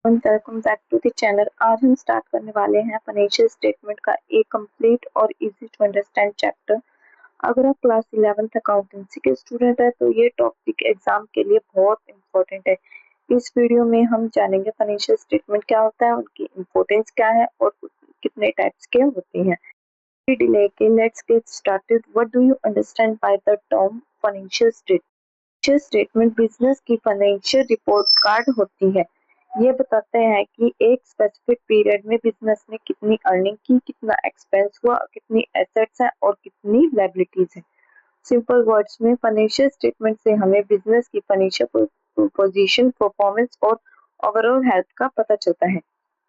Welcome back to the channel. आज हम start करने वाले हैं फाइनेंशियल स्टेटमेंट का एक कंप्लीट और इजी टू अंडरस्टैंड चैप्टर। अगर आप क्लास 11th अकाउंटेंसी के स्टूडेंट हैं तो ये टॉपिक एग्जाम के लिए बहुत इंपॉर्टेंट है। इस वीडियो में हम जानेंगे फाइनेंशियल स्टेटमेंट क्या होता है, उनकी इम्पोर्टेंस क्या है और कितने टाइप्स के होते हैं। डिले के let's get started. What do you understand by the term financial statement? Financial statement business की फाइनेंशियल रिपोर्ट कार्ड होती है। ये बताते हैं कि एक स्पेसिफिक पीरियड में बिजनेस ने कितनी अर्निंग की, कितना एक्सपेंस हुआ, कितनी एसेट्स हैं और कितनी लायबिलिटीज हैं। सिंपल वर्ड्स में फाइनेंशियल स्टेटमेंट से हमें बिजनेस की फाइनेंशियल पोजीशन, परफॉर्मेंस और ओवरऑल हेल्थ का पता चलता है।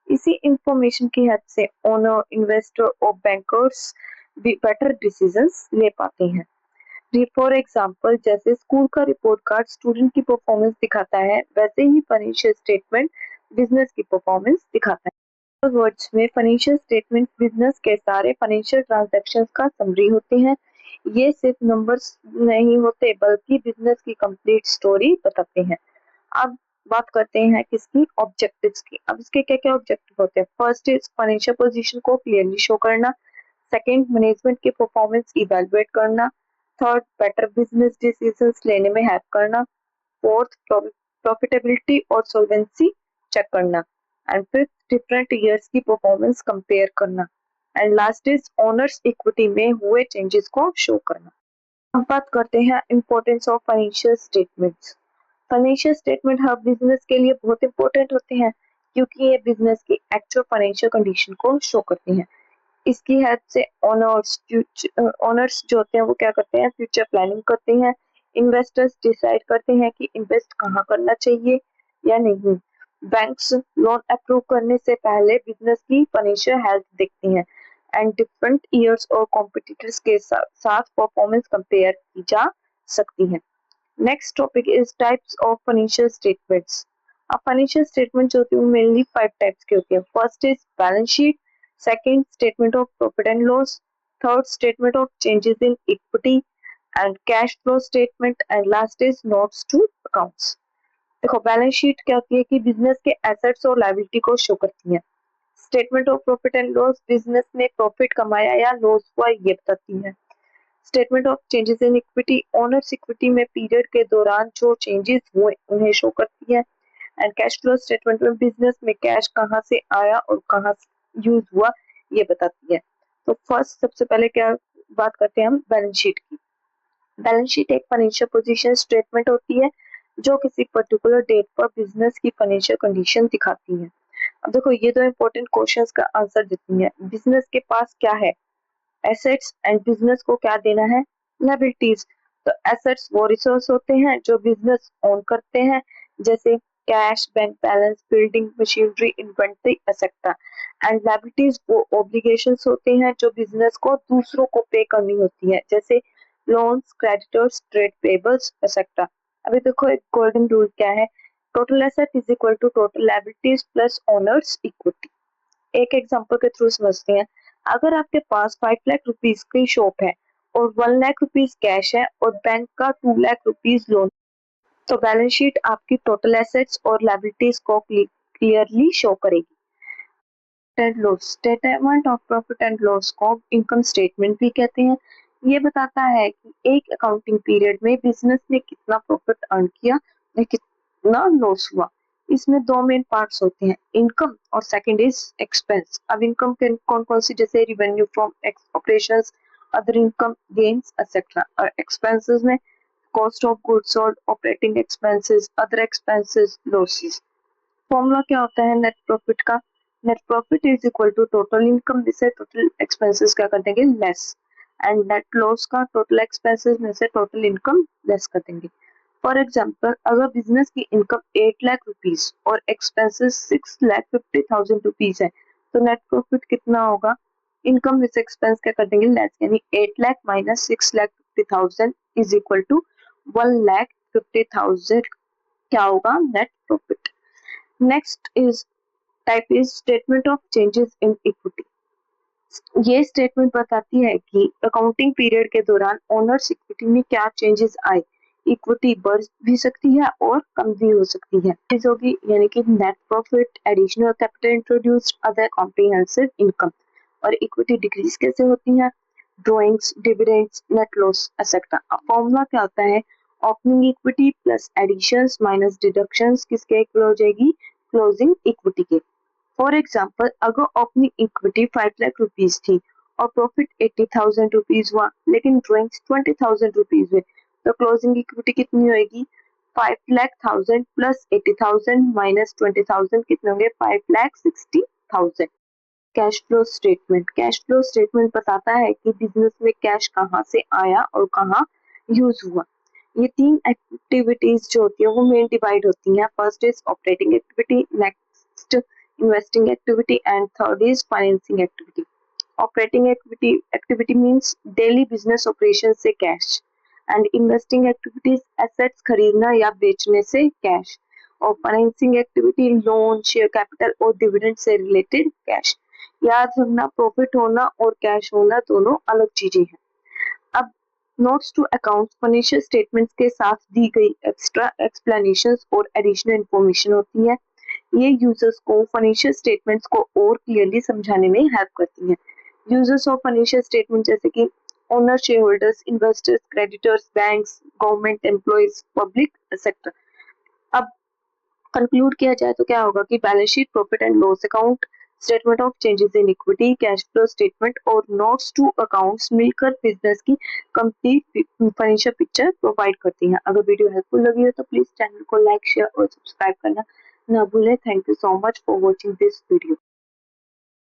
इसी इंफॉर्मेशन की हेल्प से ओनर, इन्वेस्टर और बैंकर्स भी बेटर डिसीजंस ले पाते हैं। फॉर एग्जाम्पल, जैसे स्कूल का रिपोर्ट कार्ड स्टूडेंट की परफॉर्मेंस दिखाता है, वैसे ही फाइनेंशियल स्टेटमेंट बिजनेस की परफॉर्मेंस दिखाता है। वर्ड्स में फाइनेंशियल स्टेटमेंट बिजनेस के सारे फाइनेंशियल ट्रांजैक्शंस का समरी होते हैं। ये सिर्फ नंबर्स नहीं होते बल्कि बिजनेस की कंप्लीट स्टोरी बताते हैं। अब बात करते हैं किसकी, ऑब्जेक्टिव्स की। अब इसके क्या क्या ऑब्जेक्टिव होते हैं? फर्स्ट इज फाइनेंशियल पोजीशन को क्लियरली शो करना। सेकंड, मैनेजमेंट की परफॉर्मेंस इवैल्यूएट करना। थर्ड, बेटर बिजनेस डिसीजंस लेने में हेल्प करना। फोर्थ, प्रॉफिटेबिलिटी और सॉल्वेंसी चेक करना। एंड फिफ्थ, डिफरेंट ईयर्स की परफॉर्मेंस कंपेयर करना। And last is owners equity में हुए चेंजेस को शो करना। अब बात करते हैं importance of financial statements. Financial statement her business के लिए बहुत इंपॉर्टेंट होते हैं क्योंकि ये बिजनेस की एक्चुअल फाइनेंशियल कंडीशन को शो करती हैं। इसकी हेल्प से ओनर्स जो होते हैं वो क्या करते हैं, फ्यूचर प्लानिंग करते हैं। इन्वेस्टर्स डिसाइड करते हैं कि इन्वेस्ट कहाँ करना चाहिए या नहीं। बैंक्स लोन अप्रूव करने से पहले बिजनेस की फाइनेंशियल हेल्थ देखती हैं। एंड डिफरेंट ईयर्स और कॉम्पिटिटर्स के साथ परफॉर्मेंस कंपेयर की जा सकती है। Next topic is types of financial statements. अब फाइनेंशियल स्टेटमेंट जो होती है मेनली 5 टाइप्स की होती है। First is balance sheet, second statement of profit and loss, third statement of changes in equity and cash flow statement, and last is notes to accounts. देखो, balance sheet क्या होती है कि बिजनेस के assets और लायबिलिटी को show करती है। Statement of profit and loss business ने प्रॉफिट कमाया या लॉस हुआ ये बताती है। Statement of changes in equity owners equity में पीरियड के दौरान जो चेंजेस हुए उन्हें शो करती है। एंड कैश फ्लो स्टेटमेंट में बिजनेस में कैश कहाँ से आया और कहाँ यूज हुआ ये बताती है। तो फर्स्ट सबसे पहले क्या बात करते हैं हम, बैलेंस शीट की। बैलेंस शीट एक फाइनेंशियल पोजीशन स्टेटमेंट होती है जो किसी पर्टिकुलर डेट पर बिजनेस की फाइनेंशियल कंडीशन दिखाती है। अब देखो, ये दो इंपॉर्टेंट क्वेश्चंस का आंसर देती है। बिजनेस के पास क्या है, एसेट्स, एंड बिजनेस को क्या देना है, लायबिलिटीज। तो एसेट्स वो रिसोर्स होते हैं जो बिजनेस ओन करते हैं, जैसे cash, bank balance, building, machinery, inventory etcetera. And liabilities वो ऑब्लिगेशंस होते हैं जो बिजनेस को दूसरों को पे करनी होती है, जैसे loans, creditors, trade payables etcetera. अभी देखो, एक गोल्डन रूल क्या है, total asset is equal to total liabilities plus owner's equity. एक एग्जांपल के थ्रू समझते हैं। अगर आपके पास 5 लाख रुपीस की शॉप है और 1 लाख रुपीस कैश है और बैंक का 2 लाख रुपीस लोन, तो बैलेंस शीट आपकी टोटल एसेट्स और लायबिलिटीज को क्लियरली शो करेगी। And loss, statement of profit and loss को इनकम स्टेटमेंट भी कहते हैं। ये बताता है कि एक अकाउंटिंग पीरियड में बिजनेस ने कितना प्रॉफिट अर्न किया या कितना लॉस हुआ। इसमें दो मेन पार्ट्स होते हैं, इनकम और सेकंड इज एक्सपेंस। अब इनकम के कौन कौन सी, जैसे revenue from operations, other income, gains etcetera. और एक्सपेंसेस में cost of goods sold, operating expenses, other expenses, losses. Formula क्या होता है नेट प्रॉफिट का, net profit is equal to total income में से टोटल एक्सपेंसेस क्या कर देंगे, लेस। एंड नेट लॉस का टोटल एक्सपेंसेस में से टोटल इनकम लेस कर देंगे। फॉर एग्जाम्पल, अगर बिजनेस की इनकम 8 लाख रुपीज और एक्सपेंसेस 6,50,000 रुपीज है तो नेट प्रॉफिट कितना होगा, इनकम विद एक्सपेंस क्या कर देंगे, लेस। यानी 8 lakh minus 6,50,000 is equal to 1,50,000 क्या होगा, net profit. Next is type is statement of changes in equity. ये स्टेटमेंट बताती है कि अकाउंटिंग पीरियड के दौरान ओनर्स इक्विटी में क्या चेंजेस आए इक्विटी बढ़ भी सकती है और कम भी हो सकती है। चीज होगी यानी कि net profit, additional capital introduced, other comprehensive income. और इक्विटी डिक्रीज कैसे होती है? Drawings, dividends, net loss etcetera. अब फॉर्मूला क्या होता है? Opening equity plus additions minus deductions किसके इक्वल हो जाएगी? क्लोजिंग इक्विटी के। फॉर एग्जाम्पल, अगर ओपनिंग इक्विटी 5 लाख रुपीज थी और प्रॉफिट 80,000 रुपीज हुआ, लेकिन ड्रॉइंग्स 20,000 रुपीज हुए, तो क्लोजिंग इक्विटी कितनी होगी? 5,00,000 प्लस 80,000 माइनस 20,000 कितने होंगे? 5,60,000। Cash flow statement. Cash flow statement बताता है कि बिजनेस में कैश कहाँ से आया और कहाँ यूज हुआ। ये 3 एक्टिविटीज जो होती है वो मेन डिवाइड होती हैं। First is operating activity, next investing activity and third is financing activity. Operating activity means daily business operation से cash, and investing activities assets खरीदना या बेचने से कैश, और financing activity loan, share capital और dividend से रिलेटेड कैश। याद रखना, प्रॉफिट होना और कैश होना दोनों अलग चीजें हैं। अब notes to accounts financial statements के साथ दी गई एक्स्ट्रा एक्सप्लेनेशंस और एडिशनल इंफॉर्मेशन होती है। ये यूजर्स को फाइनेंशियल स्टेटमेंट्स को और क्लियरली समझाने में हेल्प करती हैं। यूजर्स ऑफ फाइनेंशियल स्टेटमेंट जैसे कि owner, share holders, investors, creditors, banks, government employees, public etcetera. अब कंक्लूड किया जाए तो क्या होगा कि balance sheet, profit and loss account, statement of changes in equity, cash flow statement और नोट्स टू अकाउंट्स मिलकर बिजनेस की कंप्लीट फाइनेंशियल पिक्चर प्रोवाइड करती हैं। अगर वीडियो हेल्पफुल लगी हो तो प्लीज चैनल को लाइक, शेयर और सब्सक्राइब करना ना भूलें। Thank you so much for watching this video.